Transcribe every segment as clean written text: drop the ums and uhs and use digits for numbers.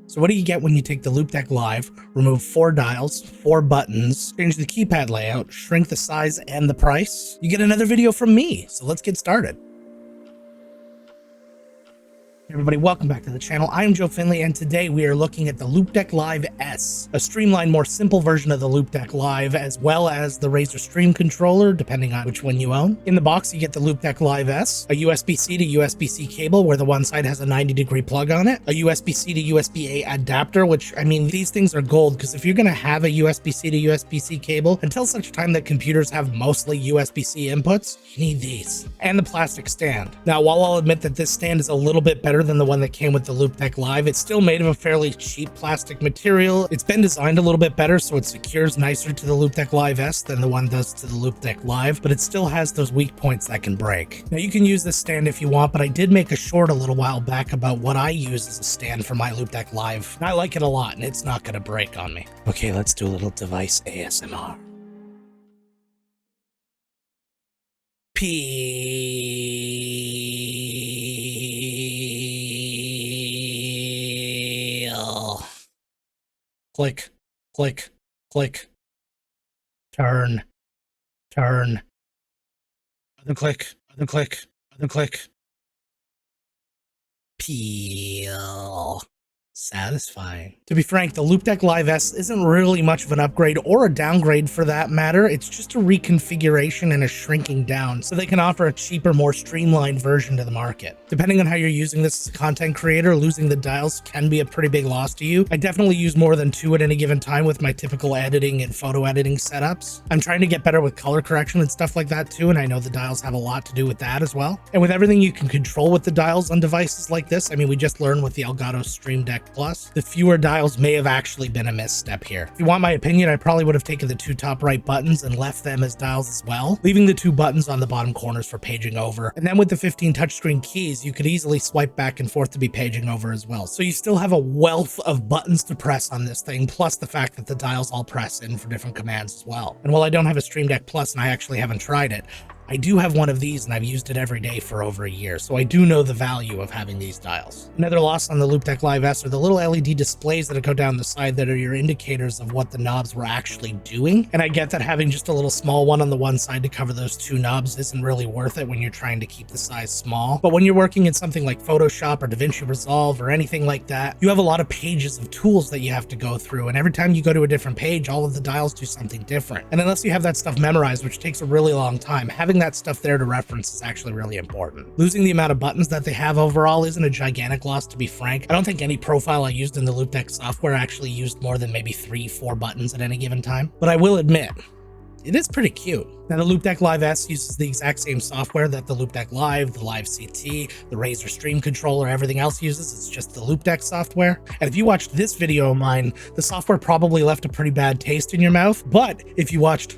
So what do you get when you take the Loupedeck Live, remove 4 dials, 4 buttons, change the keypad layout, shrink the size and the price? You get another video from me, so let's get started. Hey everybody, welcome back to the channel. I'm Joe Finley, and today we are looking at the Loupedeck Live S, a streamlined, more simple version of the Loupedeck Live, as well as the Razer Stream controller, depending on which one you own. In the box, you get the Loupedeck Live S, a USB-C to USB-C cable, where the one side has a 90-degree plug on it, a USB-C to USB-A adapter, which, I mean, these things are gold, because if you're going to have a USB-C to USB-C cable, until such time that computers have mostly USB-C inputs, you need these. And the plastic stand. Now, while I'll admit that this stand is a little bit better than the one that came with the Loupedeck Live, it's still made of a fairly cheap plastic material. It's been designed a little bit better, so it secures nicer to the Loupedeck Live S than the one does to the Loupedeck Live, but it still has those weak points that can break. Now, you can use this stand if you want, but I did make a short a little while back about what I use as a stand for my Loupedeck Live. And I like it a lot, and it's not going to break on me. Okay, let's do a little device ASMR. Click, click, click. Turn, turn. Other click, other click, other click. Peel. Satisfying. To be frank, the Loupedeck Live S isn't really much of an upgrade or a downgrade for that matter. It's just a reconfiguration and a shrinking down so they can offer a cheaper, more streamlined version to the market. Depending on how you're using this as a content creator, losing the dials can be a pretty big loss to you. I definitely use more than 2 at any given time with my typical editing and photo editing setups. I'm trying to get better with color correction and stuff like that too, and I know the dials have a lot to do with that as well. And with everything you can control with the dials on devices like this, I mean, we just learned with the Elgato Stream Deck Plus, the fewer dials may have actually been a misstep here. If you want my opinion, I probably would have taken the 2 top right buttons and left them as dials as well, leaving the 2 buttons on the bottom corners for paging over. And then with the 15 touchscreen keys, you could easily swipe back and forth to be paging over as well. So you still have a wealth of buttons to press on this thing, plus the fact that the dials all press in for different commands as well. And while I don't have a Stream Deck Plus and I actually haven't tried it, I do have one of these and I've used it every day for over a year, so I do know the value of having these dials. Another loss on the Loupedeck Live S are the little LED displays that go down the side that are your indicators of what the knobs were actually doing. And I get that having just a little small one on the one side to cover those 2 knobs isn't really worth it when you're trying to keep the size small. But when you're working in something like Photoshop or DaVinci Resolve or anything like that, you have a lot of pages of tools that you have to go through. And every time you go to a different page, all of the dials do something different. And unless you have that stuff memorized, which takes a really long time, having that stuff there to reference is actually really important. Losing the amount of buttons that they have overall isn't a gigantic loss, to be frank. I don't think any profile I used in the Loupedeck software actually used more than maybe 3-4 buttons at any given time. But I will admit, it is pretty cute. Now, the Loupedeck Live S uses the exact same software that the Loupedeck Live, the Live CT, the Razer Stream controller, everything else uses. It's just the Loupedeck software. And if you watched this video of mine, the software probably left a pretty bad taste in your mouth. But if you watched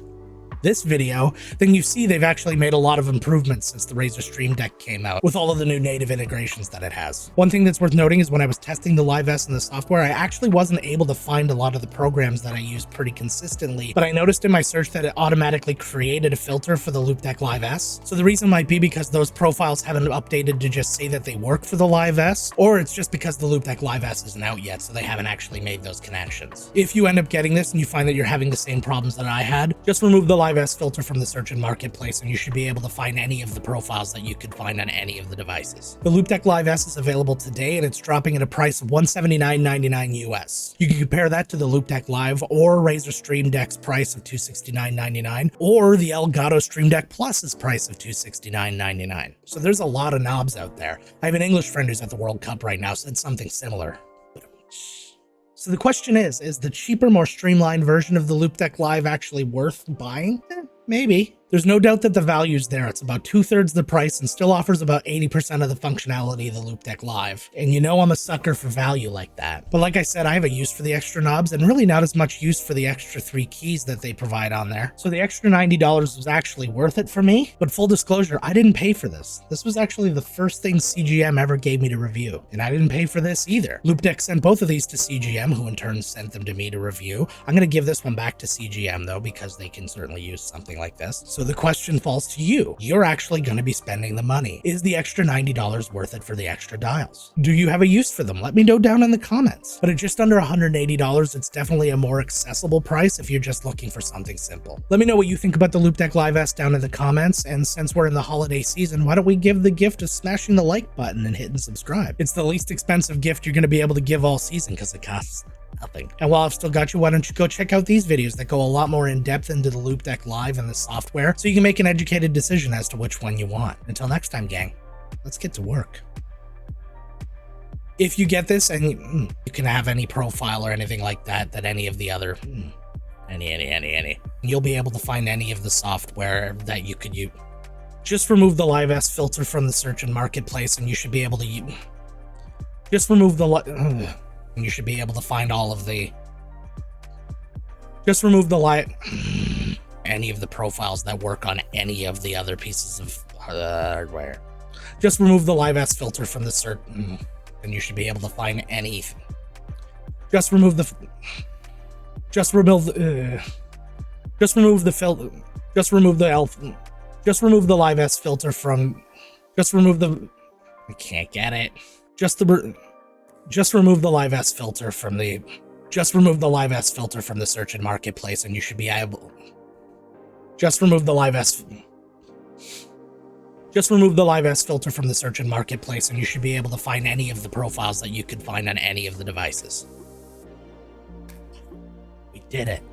this video, then you see they've actually made a lot of improvements since the Razer Stream Deck came out with all of the new native integrations that it has. One thing that's worth noting is when I was testing the Live S in the software, I actually wasn't able to find a lot of the programs that I use pretty consistently, but I noticed in my search that it automatically created a filter for the Loupedeck Live S. So the reason might be because those profiles haven't updated to just say that they work for the Live S, or it's just because the Loupedeck Live S isn't out yet, so they haven't actually made those connections. If you end up getting this and you find that you're having the same problems that I had, just remove the Live S filter from the search and marketplace and you should be able to find any of the profiles that you could find on any of the devices. The Loupedeck Live S is available today and it's dropping at a price of $179.99 US. You can compare that to the Loupedeck Live or Razer Stream Deck's price of $269.99 or the Elgato Stream Deck Plus's price of $269.99. So there's a lot of knobs out there. I have an English friend who's at the World Cup right now, said something similar. So the question is the cheaper, more streamlined version of the Loupedeck Live actually worth buying? Maybe. There's no doubt that the value's there. It's about 2/3 the price and still offers about 80% of the functionality of the Loupedeck Live. And you know I'm a sucker for value like that. But like I said, I have a use for the extra knobs and really not as much use for the extra 3 keys that they provide on there. So the extra $90 was actually worth it for me. But full disclosure, I didn't pay for this. This was actually the first thing CGM ever gave me to review. And I didn't pay for this either. Loupedeck sent both of these to CGM, who in turn sent them to me to review. I'm going to give this one back to CGM though, because they can certainly use something like this. So So the question falls to you. You're actually going to be spending the money. Is the extra $90 worth it for the extra dials? Do you have a use for them? Let me know down in the comments. But at just under $180, it's definitely a more accessible price if you're just looking for something simple. Let me know what you think about the Loupedeck Live S down in the comments, and since we're in the holiday season, why don't we give the gift of smashing the like button and hitting subscribe? It's the least expensive gift you're going to be able to give all season because it costs nothing. And while I've still got you, why don't you go check out these videos that go a lot more in depth into the Loupedeck Live and the software, so you can make an educated decision as to which one you want. Until next time, gang, let's get to work. If you get this, and you can have any profile or anything like that any of the other, you'll be able to find any of the software that you could use. Just remove the Live S filter from the search and marketplace, and you should be able to just remove the and you should be able to find all of the, just remove the any of the profiles that work on any of the other pieces of hardware. Just remove the Live S filter from the search, and you should be able to find any. Just remove the Just remove the filter. Just remove the Just remove the Live S filter from. Just remove the. I can't get it. Just remove the Live S filter from the. Just remove the Live S filter from the search and marketplace, and you should be able. Just remove the Live S. Just remove the Live S filter from the search and marketplace, and you should be able to find any of the profiles that you could find on any of the devices. We did it.